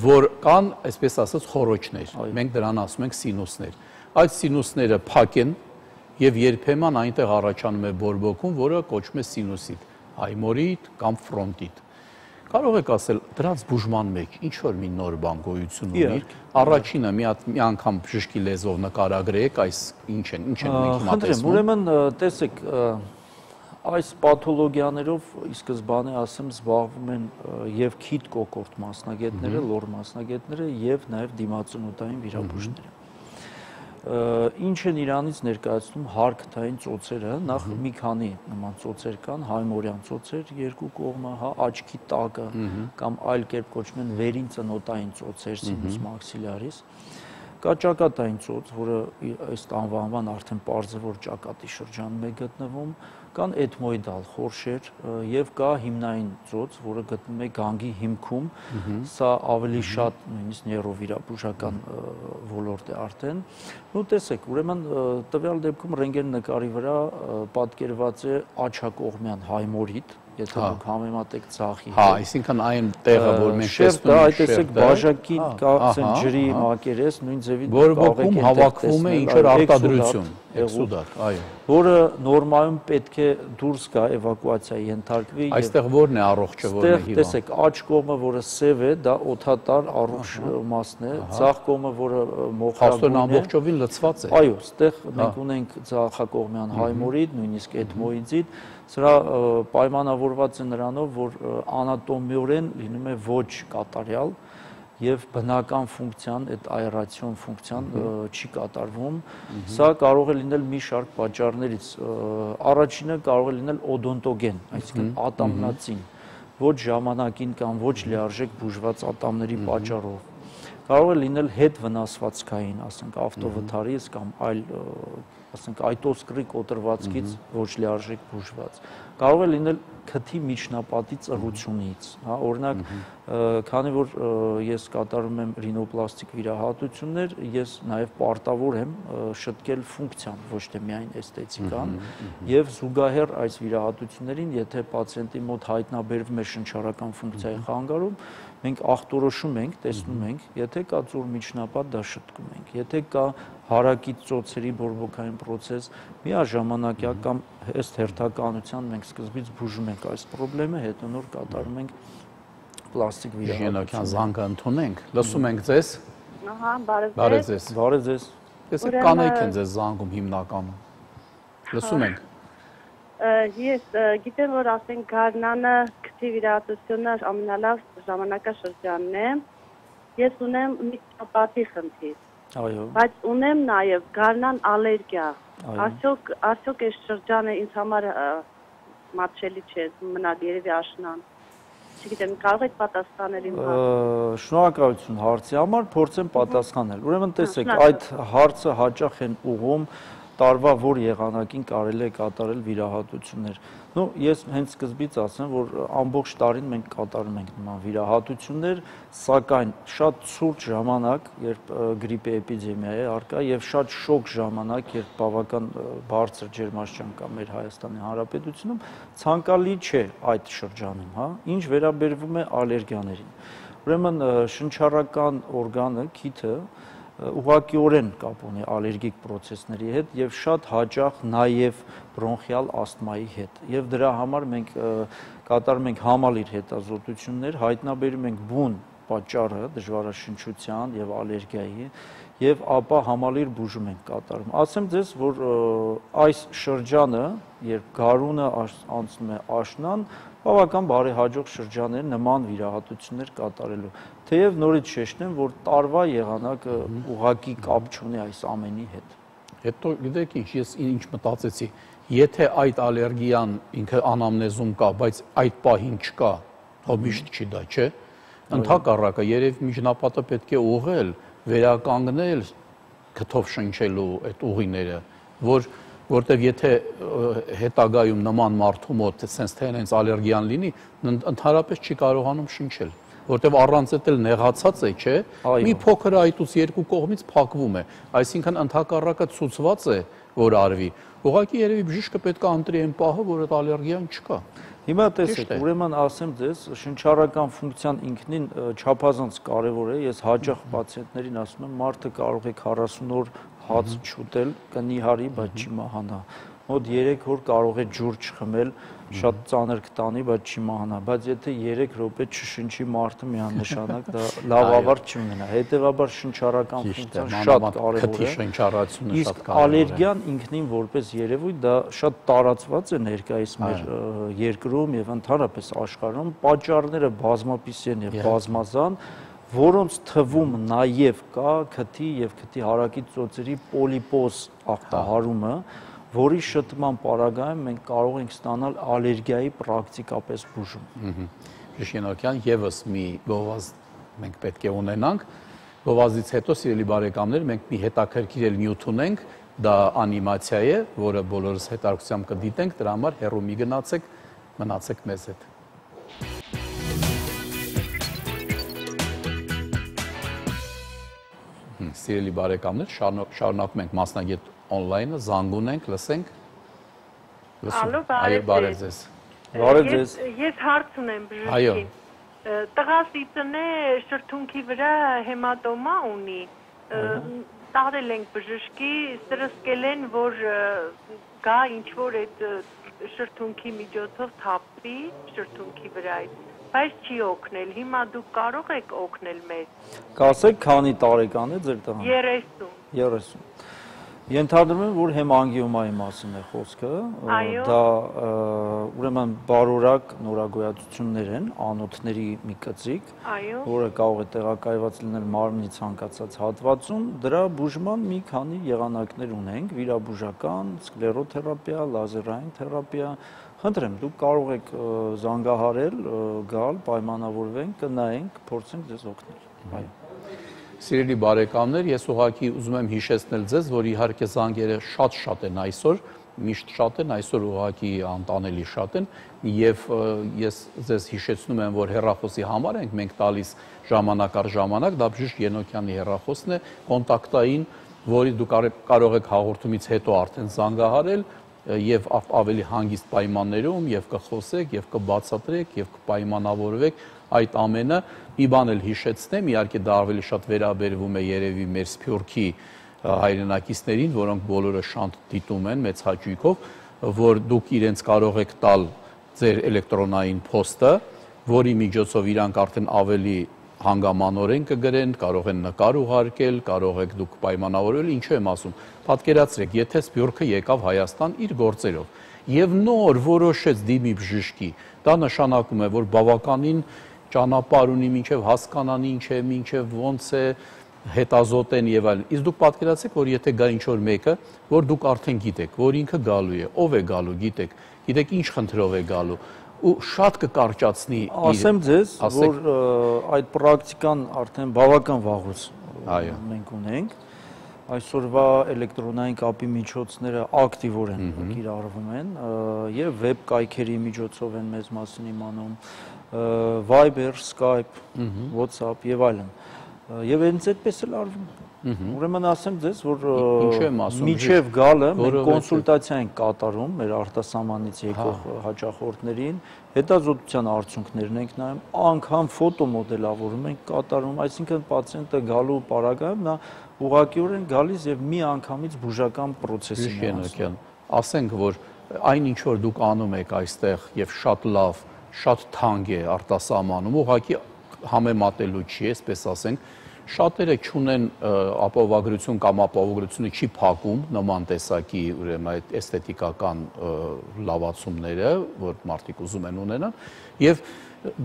որ կան, այսպես ասած, խոռոչներ։ Մենք դրան ասում ենք սինուսներ։ Այդ սինուսները փակ են եւ երբեմն այնտեղ առաջանում է բորբոքում, որը կոչվում է սինուսիտ, հայմորիտ կամ ֆրոնտիտ։ Կարող եք ասել, դրանց բուժման մեջ ինչ որ մի նոր բան գոյություն ունի։ Առաջինը մի անգամ բժշկի լեզվով նկարագրեք, այս ինչ են մենք հիմա տեսնում։ Ուրեմն տեսեք, այս պաթոլոգիաներով ի սկզբանե ասեմ զբաղվում են եւ քիթ կոկորտ մասնագետները, լոր մասնագետները եւ նաեւ դիմացնոտային վիրաբույժները։ Ինչ են իրանից ներկայացնում հարկթային ծոցերը, նախ մի քանի նման ծոցեր կան, հայմորյան ծոցեր, երկու կողմը, հա, աչքի տակը կամ այլ կերպ կոչվում են վերին ծնոտային ծոցեր, սինուս մաքսիլարիս, կա ճակատային ծոց, որը ըստ անվանման արդեն պարզ է, որ ճակատի շրջանում է գտնվում, կան էթմոիդալ խորշեր եւ կա հիմնային ծոց, որը գտնվում է գանգի հիմքում, սա ավելի շատ նույնիսկ նեյրովիրաբուժական ոլորտ է արդեն։ Ну տեսեք, ուրեմն տվյալ դեպքում ռենտգեն նկարի վրա պատկերված է աչակողմյան հայմորիտ, եթե դուք համեմատեք ցախի հետ։ Հա, այսինքն այն տեղը, որ մենք տեսնում ենք, տեսեք, բաժակին կա ասեն ջրի մակերես, նույն ձևի բորբոքում հավաքվում է ինչ որ արտադրություն, էքսուդատ, այո, որը նորմայում պետք է դուրս գա էվակուացիայի ենթարկվի։ Այստեղ որն է առողջը, որն է հիվանդ։ Տեսեք, աջ կողմը, որը սև է, դա օդատար առողջ մասն է, ցախ կողմը, որը մոխրագույն է, ամբողջովին լցված է։ Այո, այստեղ մենք ունենք ցախակողմյան հայմորիտ, նույնիսկ էթմոիդիտ, սրա պայմանավորված է նրանով, որ անատոմիորեն լինում է ոչ կատարյալ եւ բնական ֆունկցիան, այդ աերացիոն ֆունկցիան չի կատարվում։ Սա կարող է լինել մի շարք պատճառներից։ Առաջինը կարող է լինել օդոնտոգեն, այսինքն ատամնածին, ոչ ժամանակին կամ ոչ լիարժեք բուժված ատամների պատճառով։ Կարող է լինել հետ վնասվածքային, ասենք ավտովթարից կամ այլ, ասենք այտոսկրի կոտրվածքից ոչ լիարժեք բուժված։ Կարող է լինել քթի միջնապատի ծռությունից, հա, օրինակ, քանի որ ես կատարում եմ ռինոպլաստիկ վիրահատություններ, ես նաև պարտավոր եմ շտկել ֆունկցիան, ոչ թե միայն էսթետիկան, եւ զուգահեռ այս վիրահատություններին, եթե պացիենտի մոտ հայտնաբերվում է շնչառական ֆունկցիայի խանգարում, մենք ախտորոշում ենք, տեսնում ենք, եթե կա ծուր միջնապատ, դա շտկում ենք, եթե կա հարակից ծոցերի բորբոքային process, միաժամանակյա կամ ըստ հերթականության մենք սկզբից բուժում ենք այս խնդրեմը, հետո նոր կատարում ենք պլաստիկ վիրահատություն։ Զանգը ընդունենք, լսում ենք ձեզ։ Ահա, բարև ձեզ։ Բարև ձեզ։ Տեսեք, կանայք են ձեզ զանգում հիմնականում։ Լսում ենք։ Ես գիտեմ, որ ասենք գարնանը քթի վիրահատությունը ամենալավ ժամանակաշրջանն է։ Ես ունեմ միջնապատի խնդիր։ Այո։ Բայց ունեմ նաև գարնան ալերգիա։ Արդյոք այս շրջանը ինձ համար մատչելի չէ, մնալ երևի աշնան։ Չգիտեմ, կարող եք պատասխանել իմ հարցին։ Շնորհակալություն հարցի համար, փորձեմ պատասխանել։ Ուրեմն տեսեք, այդ հարցը հաճախ են ուղղում տարվա որ եղանակին կարելի է կատարել վիրահատություններ։ Ну, ես հենց սկզբից ասեմ, որ ամբողջ տարին մենք կատարում ենք նման վիրահատություններ, սակայն շատ ցուրտ ժամանակ, երբ գրիպի էպիդեմիա է առկա, եւ շատ շոկ ժամանակ, երբ բավական բարձր ջերմաստիճան կա մեր Հայաստանի Հանրապետությունում, ցանկալի չէ այդ շրջանում, հա, ինչ վերաբերվում է ալերգիաներին։ Ուրեմն շնչառական օրգանը, քիթը ուղղակիորեն կապ ունի ալերգիկ պրոցեսների հետ եւ շատ հաճախ նաեւ բրոնխիալ ասթմայի հետ եւ դրա համար մենք կատարում ենք համալիր հետազոտություններ, հայտնաբերում ենք բուն պատճառը դժվարաշնչության եւ ալերգիայի եւ ապա համալիր բուժում ենք կատարում։ Ասեմ ձեզ, որ այս շրջանը, երբ գարունը անցնում է աշնան, բավական բարեհաջող շրջաններ նման վիրահատություններ կատարելու։ Թեև նորից շեշտեմ, որ տարվա եղանակը ուղղակի կապ չունի այս ամենի հետ։ Հետո գիտեք ինչ մտածեցի, եթե այդ ալերգիան ինքը անամնեզում կա, բայց այդ պահին չկա, հո միշտ չի դա, չէ՞։ Ընդհակառակը երևի միջնապատը պետք է ուղղել, վերականգնել քթով շնչելու այդ ուղիները, որ որտեվ եթե հետագայում նման մարդու մոտ sense թե հենց ալերգիան լինի, ընդհանրապես չի կարողանում շնչել, որտեվ առանց էլ նեղացած է, չէ, մի փոքր այտուց երկու կողմից փակվում է, այսինքն ընդհակառակը ցուցված է, որ արվի։ Ուղղակի երևի բժիշկը պետք է ընտրի այն պահը, որ այդ ալերգիան չկա։ Հիմա տեսեք, ուրեմն ասեմ ձեզ, շնչառական ֆունկցիան ինքնին չափազանց կարևոր է, ես հաճախ պացիենտներին ասում եմ, մարդը կարող է 40 օր հաց չուտել, կնիհարի, բայց չի մահանա։ Մոտ 3 օր կարող է ջուր չխմել, շատ ծանր կտանի, բայց չի մահանա, բայց եթե 3 րոպե չշնչի մարդը միանշանակ դա լավ ավարտ չունենա։ Հետևաբար շնչառական ֆունկցիան շատ կարևոր է։ Իսկ ալերգիան ինքնին որպես երևույթ դա շատ տարածված է ներկայիս մեր երկրում եւ ընդհանրապես աշխարհում, պատճառները բազմապիսի են եւ բազմազան, որոնց թվում նաեւ կա քթի եւ քթի հարակից ծոցերի պոլիպոզ ախտահարումը, որի շտկման պարագայում մենք կարող ենք ստանալ ալերգիայի պրակտիկապես բուժում։ Շիշինոկյան եւս մի գովազդ մենք պետք է ունենանք։ Գովազդից հետո, սիրելի բարեկամներ, մենք մի հետաքրքիր նյութ ունենք, դա անիմացիա է, որը բոլորս հետաքրքրությամբ կդիտենք, դրա համար հեռու մի գնացեք, մնացեք մեզ հետ։ Սիրելի բարեկամներ, շարունակում ենք մասնագետ on-line-ը, զանգուն ենք, լսենք։ Ալո, բարև ձեզ։ Բարև ձեզ։ Ես հարց ունեմ բժշկին։ Տղաս իտնե շրթունքի վրա հեմատոմա ունի։ Տարել ենք բժշկի, սրսկել են, որ գա ինչ-որ այդ շրթունքի միջոցով թափվի շրթունքի վրայից, բայց չի օգնել։ Հիմա դուք կարող եք օգնել մեզ։ Կասեք, քանի տարեկան է ձեր տղան։ 30։ Ենթադրում եմ, որ հեմանգիոմայի մասին է խոսքը, դա ուրեմն բարորակ նորագոյացություններ են, անոթների մի կծիկ, որը կարող է տեղակայված լինել մարմնի ցանկացած հատվածում, դրա բուժման մի քանի եղանակներ ունենք, վիրաբուժական, սկլերոթերապիա, լազերային թերապիա, խնդրեմ, դուք կարող եք զանգահարել, գալ, պայմանավորվենք, կնայենք, փորձենք ձեզ օգնել։ Սիրելի բարեկամներ, ես ուղղակի ուզում եմ հիշեցնել ձեզ, որ իհարկե զանգերը շատ են այսօր, միշտ շատ են, այսօր ուղղակի անտանելի շատ են, եւ ես ձեզ հիշեցնում եմ, որ հեռախոսի համար ենք մենք տալիս ժամանակ առ ժամանակ, դա բժիշկ Ենոքյանի հեռախոսն է, կոնտակտային, որի դուք կարող եք հաղորդումից հետո արդեն զանգահարել եւ ավելի հանգիստ պայմաններում եւ կխոսեք եւ կբացատրեք եւ կպայմանավորվեք այդ ամենը։ Մի բան էլ հիշեցնեմ, իհարկե դա ավելի շատ վերաբերվում է երևի մեր Սփյուռքի հայրենակիցներին, որոնք բոլորը շանտ դիտում են մեծ հաճույքով, որ դուք իրենց կարող եք տալ ձեր էլեկտրոնային փոստը, որի միջոցով իրանք արդեն ավելի հանգամանորեն կգրեն, կարող են նկար ուղարկել, կարող եք դուք պայմանավորել, ինչու եմ ասում, պատկերացրեք, եթե Սփյուռքը եկավ Հայաստան իր գործերով եւ նոր որոշեց դիմի բժշկի, դա նշանակում է, որ բավականին ճանապարհ ունի մինչև հասկանան ինչ է, մինչև ոնց է, հետազոտեն եւ այլն։ Իսկ դուք պատկերացրեք, որ եթե գա ինչ-որ մեկը, որ դուք արդեն գիտեք, որ ինքը գալու է, ով է գալու, գիտեք ինչ խնդրով է գալու, ու շատ կկարճացնի իր։ Ասեմ ձեզ, որ այդ պրակտիկան արդեն բավական վաղուց մենք ունենք։ Այսօրվա էլեկտրոնային կապի միջոցները ակտիվորեն կիրառվում են եւ վեբ կայքերի միջոցով են մեզ մասին իմանում, Viber, Skype, WhatsApp եւ այլն։ Եվ հենց այդպես էլ արվում է։ Ուրեմն ասեմ ձեզ, որ միջև գալը մենք կոնսուլտացիա ենք կատարում մեր արտասահմանից եկող հաճախորդներին, հետազոտության արդյունքներն ենք նայում, անգամ ֆոտոմոդելավորում ենք կատարում, այսինքն պացիենտը գալու պարագայում նա ուղղակիորեն գալիս եւ մի անգամից բուժական process-ին է անցնում։ Ասենք, որ այն ինչ որ դուք անում եք այստեղ եւ շատ լավ, շատ թանկ է արտասահմանում, ուղղակի համեմատելու չի, այսպես ասենք, շատերը չունեն ապահովագրություն կամ ապահովագրությունը չի փակում նման տեսակի ուրեմն այդ էսթետիկական լավացումները, որ մարդիկ ուզում են ունենան, եւ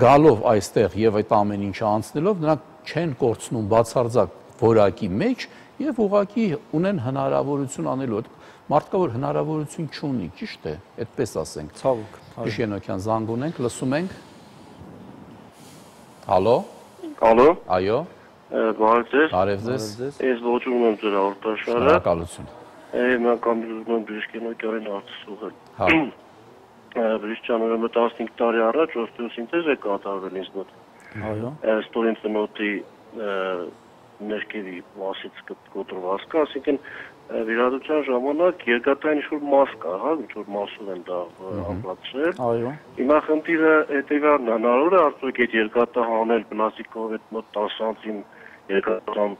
գալով այստեղ եւ այդ ամեն ինչը անցնելով նրանք չեն կորցնում բացարձակ որակի մեջ եւ ուղղակի ունեն հնարավորություն անելու։ Մարդկա որ հնարավորություն չունի, ճիշտ է, այդպես ասենք։ Ցավոք։ Շիշենոքյան զանգ ունենք, լսում ենք։ Ալո։ Ալո։ Այո։ Բարև ձեզ։ Բարև ձեզ։ Ես ողջունում եմ ձեր հաղորդաշարը։ Շնորհակալություն։ Mən Kamiluzman Brişkenokyanın artısı uğur. Brişcanlarımı 15 տարի առաջ օստեոսինթեզ է կատարվել ինձ մոտ։ Այո։ Ստորին ծնոտի ներքևի մասից կոտրված կա, ասինքն վիրահատության ժամանակ երկաթային ինչ-որ մաս կա, հա, ինչ-որ մասով են դա ամրացրել։ Այո։ Հիմա խնդիրը հետևյալն է, հնարավոր է արդյոք այդ երկաթը հանել բնասիկով այդ մոտ 10 սանտիմ երկաթամ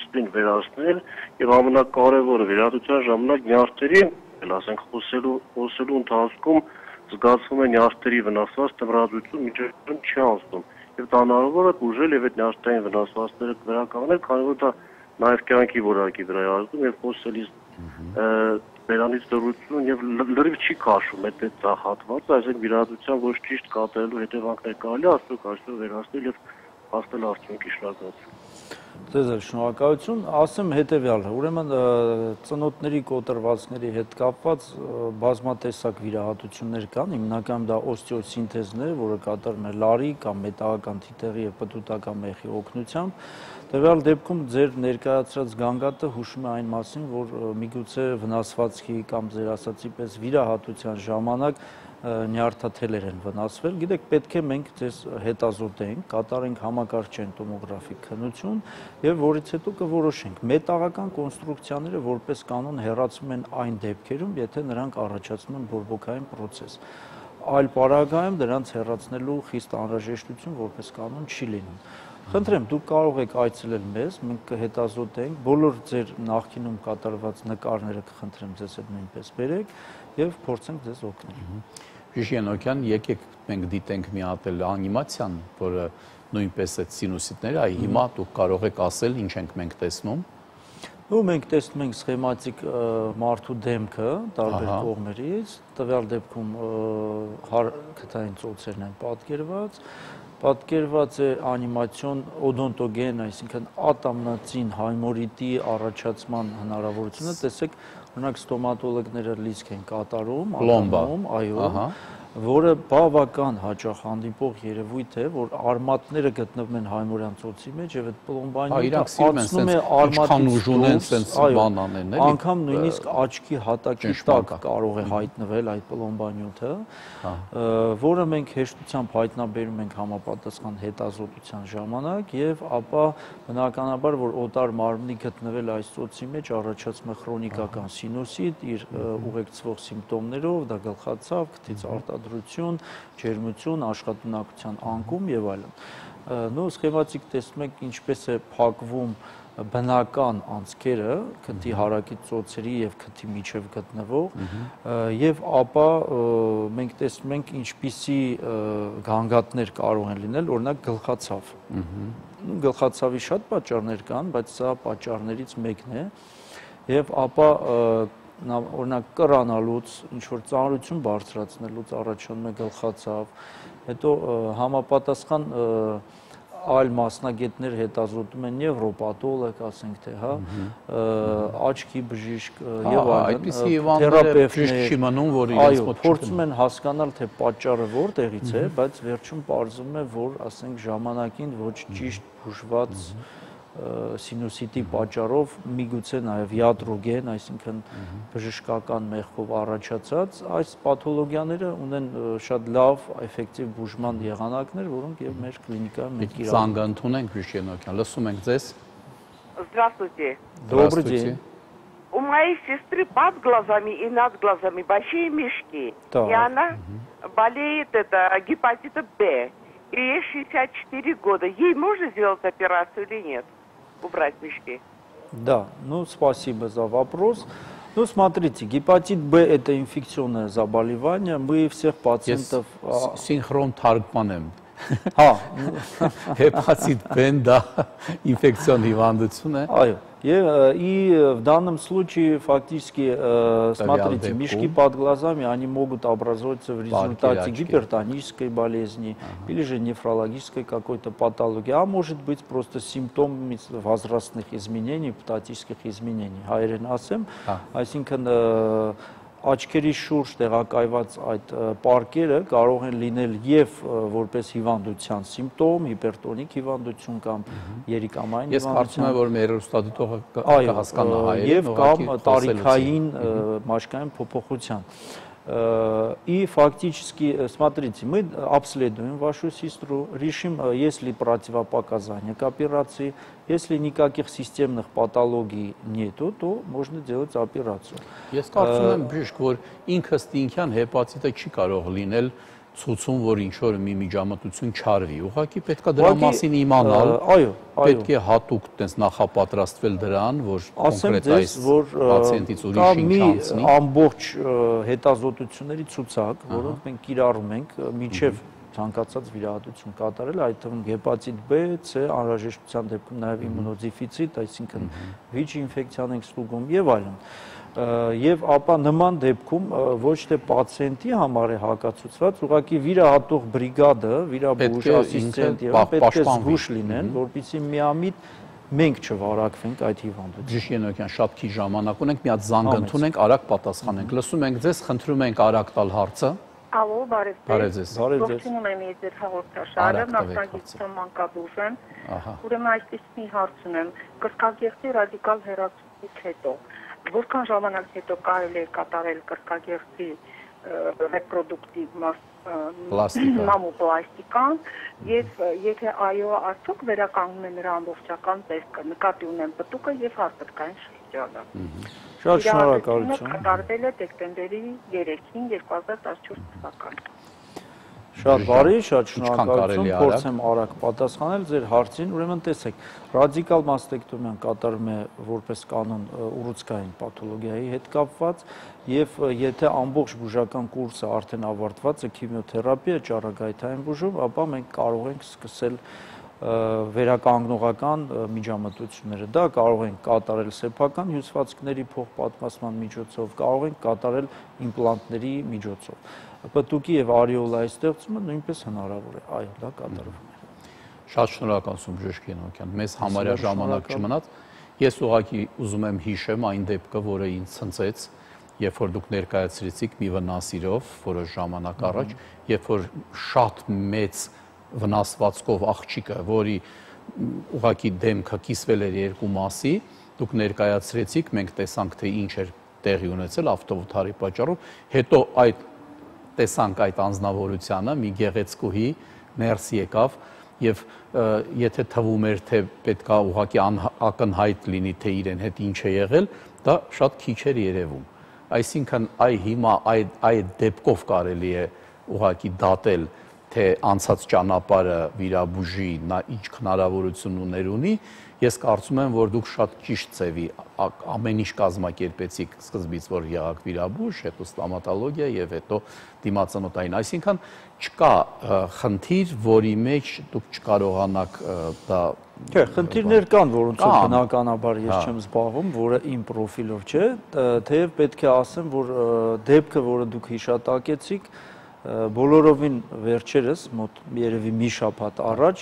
սպին վերացնել եւ ամենակարևորը վիրահատության ժամանակ նյարդերի, ասենք խոսելու ընթացքում զգացվում է նյարդերի վնասված տվրածություն միջազգային չի անցնում եւ դա հնարավոր է ուժել եւ այդ նյարդային վնասվածքները վերականգնել, քանի որ դա նաև կյանքի որակի վրա է ազդում եւ խոսելիս բերանից դրություն եւ լրիվ չի քաշում այդ հատվածը, այսինքն վիրահատության ոչ ճիշտ կատարելու հետևանքներ կարելի է աստուգաշտով վերացնել եւ հասնել արդյունքի։ Շնորհակալություն։ Ձեզ շնորհակալություն, ասեմ հետեւյալը, ուրեմն ծնոտների կոտրվածքների հետ կապված բազմատեսակ վիրահատություններ կան, հիմնականում դա օստեոսինթեզն է, որը կատարվում է լարի կամ մետաղական թիթեղի եւ պտուտական մեխի օգնությամբ։ Տվյալ դեպքում ձեր ներկայացրած գանգատը հուշում է այն մասին, որ միգուցե վնասվածքի կամ ձեր ասացի պես վիրահատության ժամանակ նյարդաթելեր են վնասվել։ Գիտեք, պետք է մենք ձեզ հետազոտենք, կատարենք համակարգչային տոմոգրաֆիկ քննություն եւ որից հետո կորոշենք։ Մետաղական կոնստրուկցիաները որպես կանոն հեռացում են այն դեպքերում, եթե նրանք առաջացնում են բորբոքային process։ Այլ պարագայում դրանց հեռացնելու խիստ անհրաժեշտություն որպես կանոն չի լինում։ Խնդրեմ, դուք կարող եք այցելել մեզ, մենք կհետազոտենք, բոլոր ձեր նախկինում կատարված նկարները կխնդրեմ ձեզ հետ նույնպես բերեք եւ փորձենք ձեզ օգնել։ Բրիշկենոկյան, եկեք մենք դիտենք մի հատ անիմացիան, որը նույնպես այդ սինուսիտները, այ հիմա դուք կարող եք ասել ինչ ենք մենք տեսնում։ Ու մենք տեսնում ենք սխեմատիկ մարդու դեմքը տարբեր կողմերից, տվյալ դեպքում քթային ծոցերն են պատկերված է անիմացիոն օդոնտոգեն, այսինքն ատամնածին հայմորիտի առաջացման հնարավորությունը, տեսեք, օրինակ ստոմատոլոգները լիցք են կատարում, այո, որը բավական հաճախ հանդիպող երևույթ է, որ արմատները գտնվում են հայմորյան ծոցի մեջ եւ այդ պլոմբանյութը ածնում է արմատից, անգամ նույնիսկ աչքի հատակի տակ կարող է հայտնվել այդ պլոմբանյութը, որը մենք հեշտությամբ հայտնաբերում ենք համապատասխան հետազոտության ժամանակ եւ ապա բնականաբար որ օտար մարմնի գտնվել այս ծոցի մեջ առաջացնում է քրոնիկական սինուսիտ իր ուղեկցվող սիմպտոմներով, դա գլխացավ, քթից արտադրություն, ջերմություն, աշխատունակության անկում եւ այլն։ Նո սխեմատիկ տեսնում եք ինչպես է փակվում բնական անցքերը քթի հարակի ծոցերի եւ քթի միջև գտնվող եւ ապա մենք տեսնում ենք ինչպիսի գանգատներ կարող են լինել, օրինակ գլխացավ։ Գլխացավի շատ պատճառներ կան, բայց սա պատճառներից մեկն է եւ ապա օրինակ կռանալուց, ինչ-որ ծանրություն բարձրացնելուց առաջանում է գլխացավ, հետո համապատասխան այլ մասնագետներ հետազոտում են նևրոպաթոլոգ, ասենք թե, հա, աչքի բժիշկ եւ այլն, թերապևտներ, փորձում են հասկանալ, թե պատճառը որտեղից է, բայց վերջում պարզվում է, որ ասենք ժամանակին ոչ ճիշտ բուժված սինուսիտի պատճառով միգուցե նաև յատրոգեն, այսինքն բժշկական մեխկով առաջացած այս պաթոլոգիաները ունեն շատ լավ էֆեկտիվ բուժման եղանակներ, որոնք եւ մեր կլինիկայում մենք իրավունք Զանգանթուն ենք Բրիշկենոկյան, լսում ենք ձեզ։ Здравствуйте. Добрый день. У моей сестры под глазами и над глазами большие мешки. И она болеет гепатитом Б. И ей 64 года. Ей можно сделать операцию или нет? Убрать мешки. Да, ну спасибо за вопрос. Ну смотрите, гепатит Б это инфекционное заболевание. Мы всех пациентов... Синхрон թարգմանեմ։ Հեպատիտ B-ն դա ինֆեկցիոն հիվանդություն է։ Այո, и в данном случае фактически, смотрите, мешки под глазами, они могут образоваться в результате гипертонической болезни или же нефрологической какой-то патологии, а может быть просто симптомами возрастных изменений, патологических изменений. Այսինքն աչքերի շուրջ տեղակայված այդ պարկերը կարող են լինել եւ որպես հիվանդության սիմպտոմ, հիպերտոնիկ հիվանդություն կամ երիկամային հիվանդություն։ Ես կարծում եմ, որ մեր հեռուստադիտողը կհասկանա հայերեն, եւ կամ տարիքային մաշկային փոփոխության։ И фактически, смотрите, мы обследуем вашу сестру, решим, есть ли противопоказания к операции. Если никаких системных патологий нету, то можно делать операцию. Ես կարծում եմ, բժիշկ, որ ինքը ստինքյան հեպատիտը չի կարող լինել ցուցում, որ ինչ-որ մի միջամտություն չարվի։ Ուղղակի պետք է դրա մասին իմանալ։ Պետք է հատուկ տես նախապատրաստվել դրան, որ կոնկրետ այս պացիենտից ուրիշ ինչ անցնի։ Ամբողջ հետազոտությունների ցուցակ, որոնք մենք կիրառում ենք մինչև ցանկացած վիրահատություն կատարել, այդ թվում հեպատիտ B, C, անհրաժեշտության դեպքում նաև իմունոդեֆիցիտ, այսինքն վիճ ինֆեկցիան ենք ստուգում եւ այլն։ Եվ ապա նման դեպքում ոչ թե պացիենտի համար է հակացուցված, ուղղակի վիրահատող բրիգադը, վիրաբույժ ասիստենտ եւ պետք է զգուշ լինեն, որպեսզի միամիտ մենք չվարակվենք այդ հիվանդությամբ։ Բժիշկ Ենոկյան, շատ քիչ ժամանակ ունենք, մի հատ զանգ ընդունենք, արագ պատասխանենք։ Լսում ենք ձեզ, խնդրում ենք արագ տալ հարցը։ Ալո, բարև ձեզ։ Ողջունում եմ ձեր հաղորդաշարը, նախագծում մանկաբույժ եմ։ Ուրեմն այսպես մի հարց ունեմ, կրկագեղձի ռադիկալ հեռացումից հետո որքան ժամանակ հետո կարելի է կատարել կրկագեղձի ռեպրոդուկտիվ մամոպլաստիկան եւ եթե այո, արդյոք վերականգնում է նրա ամբողջական տեսքը, նկատի ունեմ պտուկը եւ հարթակային շրջանը։ Շատ շնորհակալություն։ Կատարվել է դեկտեմբերի 3-ին 2014 թվականին։ Շատ բարի, շատ շնորհակալություն, փորձեմ արագ պատասխանել ձեր հարցին։ Ուրեմն տեսեք, ռադիկալ մաստեկտոմիան կատարվում է որպես կանոն ուռուցքային պաթոլոգիայի հետ կապված եւ եթե ամբողջ բուժական կուրսը արդեն ավարտված է քիմիոթերապիա, ճառագայթային բուժում, ապա մենք կարող ենք սկսել վերականգնողական միջամտությունները։ Դա կարող ենք կատարել սեփական հյուսվածքների փոխպատմասման միջոցով, կարող ենք կատարել իմպլանտների միջոցով։ Պտուկի եւ արիոլայի ստեղծումը նույնպես հնարավոր է, այո, դա կատարվում է։ Շատ շնորհակալություն բժիշկ Ենոկյան, մեզ համարյա ժամանակ չմնաց։ Ես ուղղակի ուզում եմ հիշեմ այն դեպքը, որը ինձ ցնցեց, երբ որ դուք ներկայացրեցիք մի վնասիրով որոշ ժամանակ առաջ, երբ որ շատ մեծ վնասվածքով աղջիկը, որի ուղղակի դեմքը կիսվել էր երկու մասի, դուք ներկայացրեցիք, մենք տեսանք, թե ինչ էր տեղի ունեցել ավտովթարի պատճառով, հետո այդ տեսանք այդ անձնավորությունը, մի գեղեցկուհի ներս եկավ եւ եթե թվում էր, թե պետքա ուղղակի ակնհայտ լինի, թե իրեն հետ ինչ է եղել, դա շատ քիչ էր երևում։ Այսինքն հիմա այդ դեպքով կարելի է ուղղակի դատել, թե անցած ճանապարհը վիրաբույժի նա ինչ հնարավորություններ ունի, ես կարծում եմ, որ դուք շատ ճիշտ ձևի ամեն ինչ կազմակերպեցիք սկզբից, որ եղաք վիրաբույժ, հետո ստոմատոլոգիա եւ հետո դիմացանոթային, այսինքն չկա խնդիր, որի մեջ դուք չկարողանաք դա Չէ, խնդիրներ կան, որոնցով բնականաբար ես չեմ զբաղվում, որը իմ պրոֆիլով չէ, թեև պետք է ասեմ, որ դեպքը, որը դուք հիշատակեցիք, բոլորովին վերջերս մոտ երևի մի շաբաթ առաջ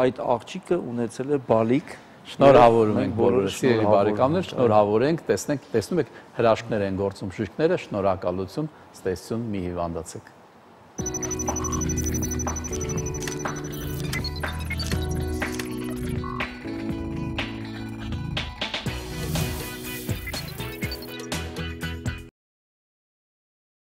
այդ աղջիկը ունեցել է բալիկ։ Շնորհավորում ենք բոլորս, սիրելի բարեկամներ, շնորհավորենք, տեսնում եք հրաշքներ են գործում բժիշկները, շնորհակալություն, ստեսություն, մի հիվանդացեք։